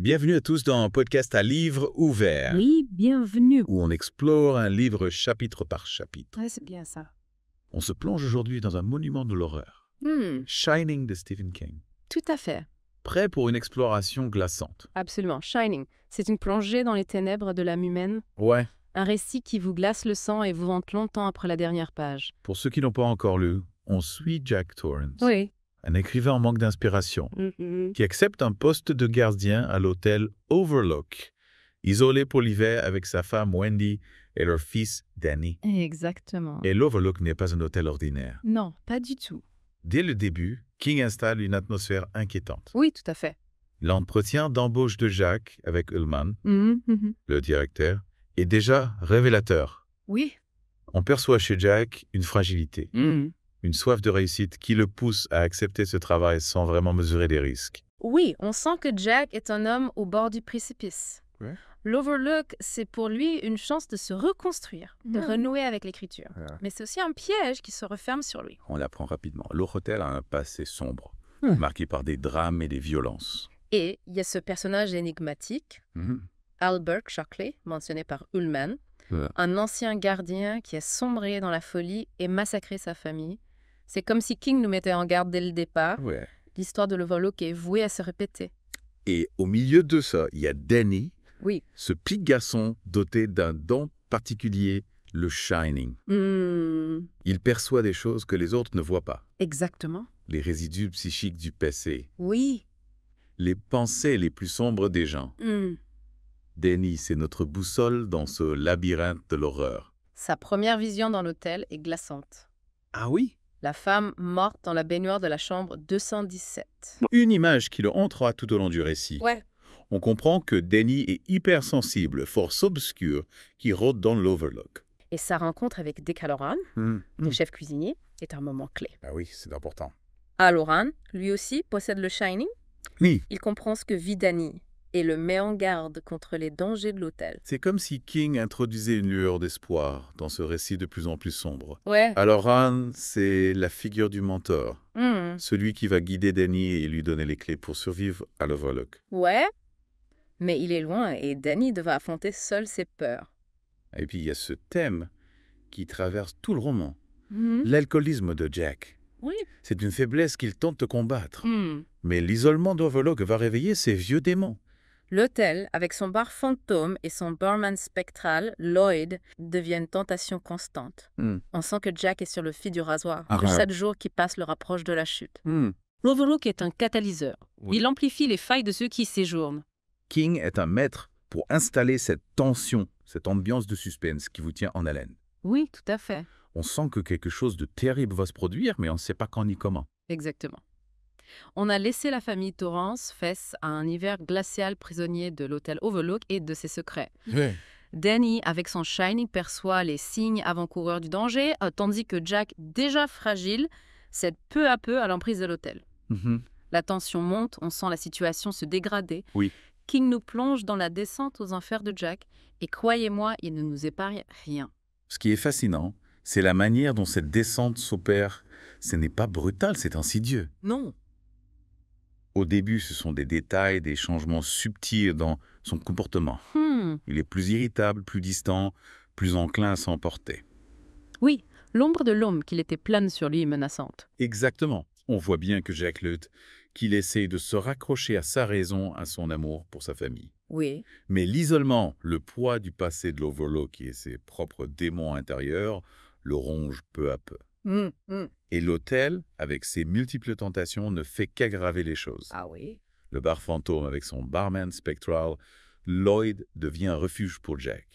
Bienvenue à tous dans un podcast à livre ouvert, Oui, bienvenue. où on explore un livre chapitre par chapitre. Ouais, c'est bien ça. On se plonge aujourd'hui dans un monument de l'horreur, Shining de Stephen King. Tout à fait. Prêt pour une exploration glaçante. Absolument. Shining, c'est une plongée dans les ténèbres de l'âme humaine. Ouais, Un récit qui vous glace le sang et vous hante longtemps après la dernière page. pour ceux qui n'ont pas encore lu, on suit Jack Torrance, Oui. un écrivain en manque d'inspiration, qui accepte un poste de gardien à l'hôtel Overlook, isolé pour l'hiver avec sa femme Wendy et leur fils Danny. Exactement. Et l'Overlook n'est pas un hôtel ordinaire. Non, pas du tout. Dès le début, King installe une atmosphère inquiétante. Oui, tout à fait. L'entretien d'embauche de Jack avec Ullman, le directeur, est déjà révélateur. Oui. On perçoit chez Jack une fragilité, une soif de réussite qui le pousse à accepter ce travail sans vraiment mesurer les risques. Oui, on sent que Jack est un homme au bord du précipice. Ouais. L'Overlook, c'est pour lui une chance de se reconstruire, de renouer avec l'écriture. Ouais. Mais c'est aussi un piège qui se referme sur lui. On l'apprend rapidement. L'hôtel a un passé sombre, marqué par des drames et des violences. Et il y a ce personnage énigmatique, Albert Shockley, mentionné par Ullman, un ancien gardien qui a sombré dans la folie et massacré sa famille. C'est comme si King nous mettait en garde dès le départ. Ouais. L'histoire de l'Overlook est vouée à se répéter. Et au milieu de ça, il y a Danny, Oui. ce petit garçon doté d'un don particulier, le Shining. Il perçoit des choses que les autres ne voient pas. Exactement. Les résidus psychiques du passé, Oui. les pensées les plus sombres des gens. Danny, c'est notre boussole dans ce labyrinthe de l'horreur. Sa première vision dans l'hôtel est glaçante. Ah oui? La femme morte dans la baignoire de la chambre 217. Une image qui le hantera tout au long du récit. Ouais. On comprend que Danny est hypersensible, force obscure qui rôde dans l'Overlook. Et sa rencontre avec Dick Halloran, le chef cuisinier, est un moment clé. Ah oui, c'est important. Halloran, lui aussi, possède le Shining. Oui. Il comprend ce que vit Danny et le met en garde contre les dangers de l'hôtel. C'est comme si King introduisait une lueur d'espoir dans ce récit de plus en plus sombre. Ouais. Alors Han, c'est la figure du mentor, celui qui va guider Danny et lui donner les clés pour survivre à l'Overlook. Ouais. Mais il est loin et Danny devra affronter seul ses peurs. Et puis il y a ce thème qui traverse tout le roman, l'alcoolisme de Jack. Oui. C'est une faiblesse qu'il tente de combattre. Mais l'isolement d'Overlook va réveiller ses vieux démons. L'hôtel, avec son bar fantôme et son barman spectral, Lloyd, devient une tentation constante. On sent que Jack est sur le fil du rasoir. Ah, Que ouais. chaque jour qui passe le rapproche de la chute. L'Overlook est un catalyseur. Oui. Il amplifie les failles de ceux qui y séjournent. King est un maître pour installer cette tension, cette ambiance de suspense qui vous tient en haleine. Oui, tout à fait. On sent que quelque chose de terrible va se produire, mais on ne sait pas quand ni comment. Exactement. On a laissé la famille Torrance face à un hiver glacial prisonnier de l'hôtel Overlook et de ses secrets. Danny, avec son Shining, perçoit les signes avant-coureurs du danger, tandis que Jack, déjà fragile, cède peu à peu à l'emprise de l'hôtel. La tension monte, on sent la situation se dégrader. Oui. King nous plonge dans la descente aux enfers de Jack, et croyez-moi, il ne nous épargne rien. Ce qui est fascinant, c'est la manière dont cette descente s'opère. Ce n'est pas brutal, c'est insidieux. Non. Au début, ce sont des détails, des changements subtils dans son comportement. Il est plus irritable, plus distant, plus enclin à s'emporter. Oui, l'ombre de l'homme qu'il était plane sur lui, menaçante. Exactement. On voit bien que Jack lutte, qu'il essaye de se raccrocher à sa raison, à son amour pour sa famille. Oui. Mais l'isolement, le poids du passé de l'Overlook et ses propres démons intérieurs le rongent peu à peu. Et l'hôtel, avec ses multiples tentations, ne fait qu'aggraver les choses. Ah oui. Le bar fantôme avec son barman spectral, Lloyd devient un refuge pour Jack.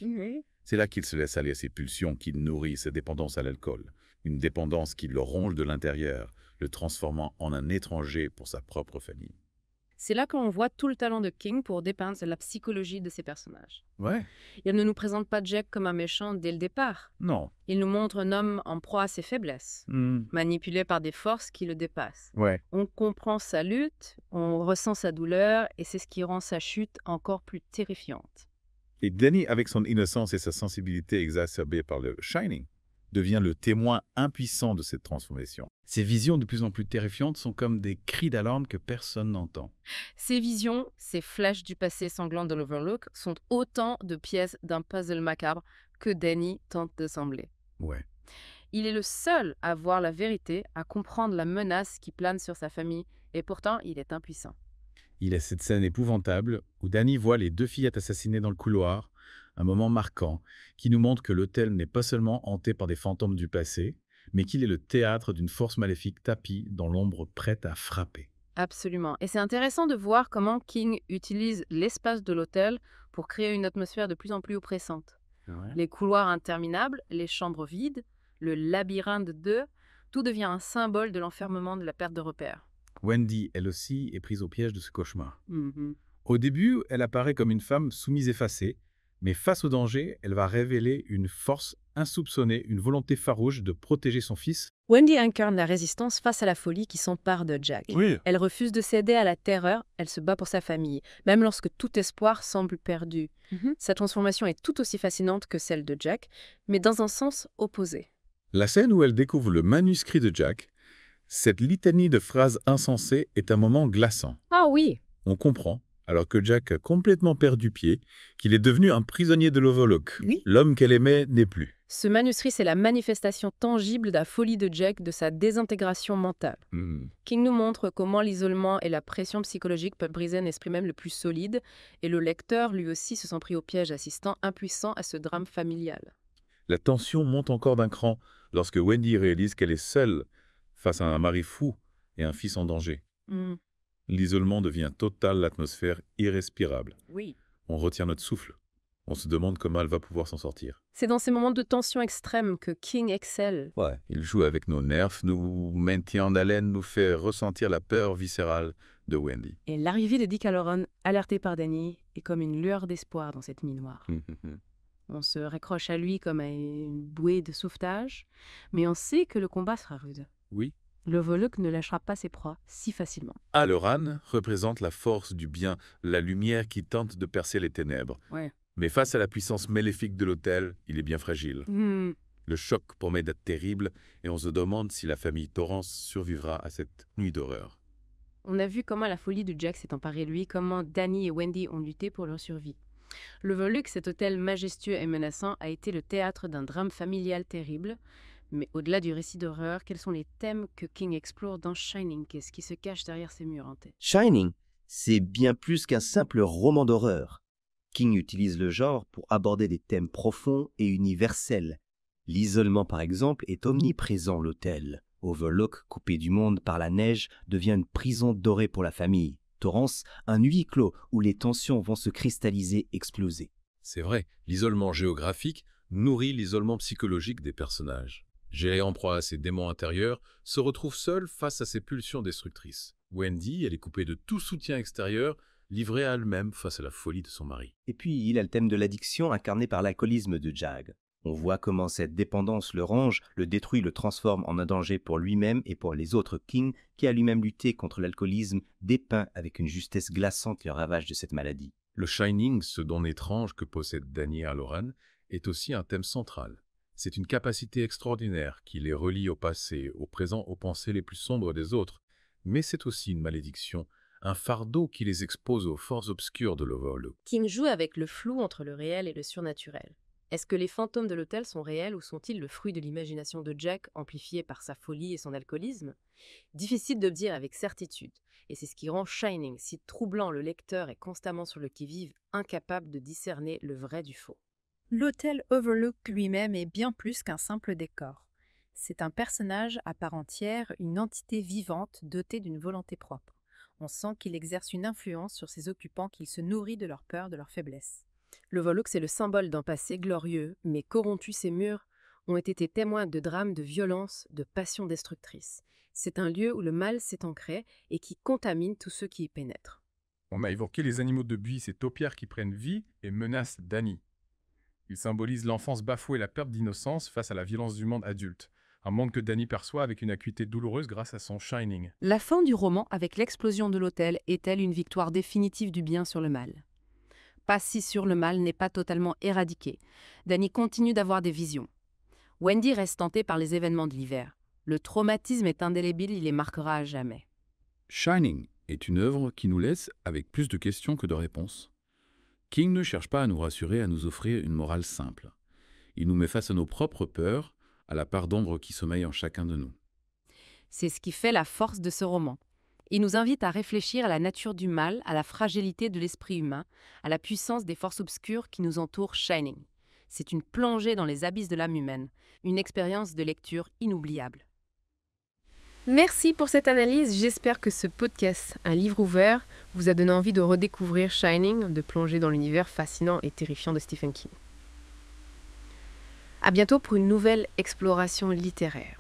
C'est là qu'il se laisse aller à ses pulsions, qu'il nourrit sa dépendance à l'alcool. Une dépendance qui le ronge de l'intérieur, le transformant en un étranger pour sa propre famille. C'est là qu'on voit tout le talent de King pour dépeindre la psychologie de ses personnages. Ouais. Il ne nous présente pas Jack comme un méchant dès le départ. Non. Il nous montre un homme en proie à ses faiblesses, manipulé par des forces qui le dépassent. Ouais. On comprend sa lutte, on ressent sa douleur, et c'est ce qui rend sa chute encore plus terrifiante. Et Danny, avec son innocence et sa sensibilité exacerbée par le Shining, devient le témoin impuissant de cette transformation. Ces visions de plus en plus terrifiantes sont comme des cris d'alarme que personne n'entend. Ces visions, ces flashs du passé sanglant de l'Overlook sont autant de pièces d'un puzzle macabre que Danny tente d'assembler. Ouais. Il est le seul à voir la vérité, à comprendre la menace qui plane sur sa famille, et pourtant il est impuissant. Il y a cette scène épouvantable où Danny voit les 2 fillettes assassinées dans le couloir, un moment marquant qui nous montre que l'hôtel n'est pas seulement hanté par des fantômes du passé, mais qu'il est le théâtre d'une force maléfique tapie dans l'ombre prête à frapper. Absolument. Et c'est intéressant de voir comment King utilise l'espace de l'hôtel pour créer une atmosphère de plus en plus oppressante. Ouais. Les couloirs interminables, les chambres vides, le labyrinthe d'eux, tout devient un symbole de l'enfermement de la perte de repères. Wendy, elle aussi, est prise au piège de ce cauchemar. Mhm. Au début, elle apparaît comme une femme soumise effacée, mais face au danger, elle va révéler une force insoupçonnée, une volonté farouche de protéger son fils. Wendy incarne la résistance face à la folie qui s'empare de Jack. Oui. Elle refuse de céder à la terreur, elle se bat pour sa famille, même lorsque tout espoir semble perdu. Sa transformation est tout aussi fascinante que celle de Jack, mais dans un sens opposé. La scène où elle découvre le manuscrit de Jack, cette litanie de phrases insensées est un moment glaçant. Ah oui. On comprend, alors que Jack a complètement perdu pied, qu'il est devenu un prisonnier de l'Overlook. Oui. L'homme qu'elle aimait n'est plus. Ce manuscrit, c'est la manifestation tangible de la folie de Jack, de sa désintégration mentale. King nous montre comment l'isolement et la pression psychologique peuvent briser un esprit même le plus solide, et le lecteur, lui aussi, se sent pris au piège, assistant impuissant à ce drame familial. La tension monte encore d'un cran lorsque Wendy réalise qu'elle est seule face à un mari fou et un fils en danger. L'isolement devient total, l'atmosphère irrespirable. Oui. On retient notre souffle. On se demande comment elle va pouvoir s'en sortir. C'est dans ces moments de tension extrême que King excelle. Ouais, il joue avec nos nerfs, nous maintient en haleine, nous fait ressentir la peur viscérale de Wendy. Et l'arrivée de Dick Halloran, alerté par Danny, est comme une lueur d'espoir dans cette nuit noire. On se raccroche à lui comme à une bouée de sauvetage, mais on sait que le combat sera rude. Oui. L'Overlook ne lâchera pas ses proies si facilement. Halloran représente la force du bien, la lumière qui tente de percer les ténèbres. Ouais. Mais face à la puissance maléfique de l'hôtel, il est bien fragile. Le choc promet d'être terrible et on se demande si la famille Torrance survivra à cette nuit d'horreur. On a vu comment la folie de Jack s'est emparée de lui, comment Danny et Wendy ont lutté pour leur survie. L'Overlook, cet hôtel majestueux et menaçant, a été le théâtre d'un drame familial terrible. Mais au-delà du récit d'horreur, quels sont les thèmes que King explore dans Shining? Qu'est-ce qui se cache derrière ces murs hantés? Shining, c'est bien plus qu'un simple roman d'horreur. King utilise le genre pour aborder des thèmes profonds et universels. L'isolement, par exemple, est omniprésent l'hôtel. Overlook, coupé du monde par la neige, devient une prison dorée pour la famille. Torrance, un huis clos où les tensions vont se cristalliser, exploser. C'est vrai, l'isolement géographique nourrit l'isolement psychologique des personnages. Géré en proie à ses démons intérieurs, se retrouve seul face à ses pulsions destructrices. Wendy, elle est coupée de tout soutien extérieur, livrée à elle-même face à la folie de son mari. Et puis, il a le thème de l'addiction incarné par l'alcoolisme de Jack. On voit comment cette dépendance le ronge, le détruit, le transforme en un danger pour lui-même et pour les autres. King, qui a lui-même lutté contre l'alcoolisme, dépeint avec une justesse glaçante les ravages de cette maladie. Le Shining, ce don étrange que possède Danny Halloran, est aussi un thème central. C'est une capacité extraordinaire qui les relie au passé, au présent, aux pensées les plus sombres des autres. Mais c'est aussi une malédiction, un fardeau qui les expose aux forces obscures de l'Overlook. King joue avec le flou entre le réel et le surnaturel. Est-ce que les fantômes de l'hôtel sont réels ou sont-ils le fruit de l'imagination de Jack, amplifiée par sa folie et son alcoolisme? Difficile de le dire avec certitude, et c'est ce qui rend Shining si troublant. Le lecteur est constamment sur le qui-vive, incapable de discerner le vrai du faux. L'hôtel Overlook lui-même est bien plus qu'un simple décor. C'est un personnage à part entière, une entité vivante dotée d'une volonté propre. On sent qu'il exerce une influence sur ses occupants, qu'il se nourrit de leur peur, de leur faiblesse. L'Overlook, c'est le symbole d'un passé glorieux, mais corrompus. Ces murs ont été témoins de drames, de violences, de passions destructrices. C'est un lieu où le mal s'est ancré et qui contamine tous ceux qui y pénètrent. On a évoqué les animaux de buis, ces taupières qui prennent vie et menacent Danny. Ils symbolisent l'enfance bafouée et la perte d'innocence face à la violence du monde adulte. Un monde que Danny perçoit avec une acuité douloureuse grâce à son Shining. La fin du roman, avec l'explosion de l'hôtel, est-elle une victoire définitive du bien sur le mal? Pas si sûr, le mal n'est pas totalement éradiqué. Danny continue d'avoir des visions. Wendy reste tentée par les événements de l'hiver. Le traumatisme est indélébile, il les marquera à jamais. Shining est une œuvre qui nous laisse avec plus de questions que de réponses. King ne cherche pas à nous rassurer, à nous offrir une morale simple. Il nous met face à nos propres peurs, à la part d'ombre qui sommeille en chacun de nous. C'est ce qui fait la force de ce roman. Il nous invite à réfléchir à la nature du mal, à la fragilité de l'esprit humain, à la puissance des forces obscures qui nous entourent. Shining. C'est une plongée dans les abysses de l'âme humaine, une expérience de lecture inoubliable. Merci pour cette analyse. J'espère que ce podcast, Un livre ouvert, vous a donné envie de redécouvrir Shining, de plonger dans l'univers fascinant et terrifiant de Stephen King. À bientôt pour une nouvelle exploration littéraire.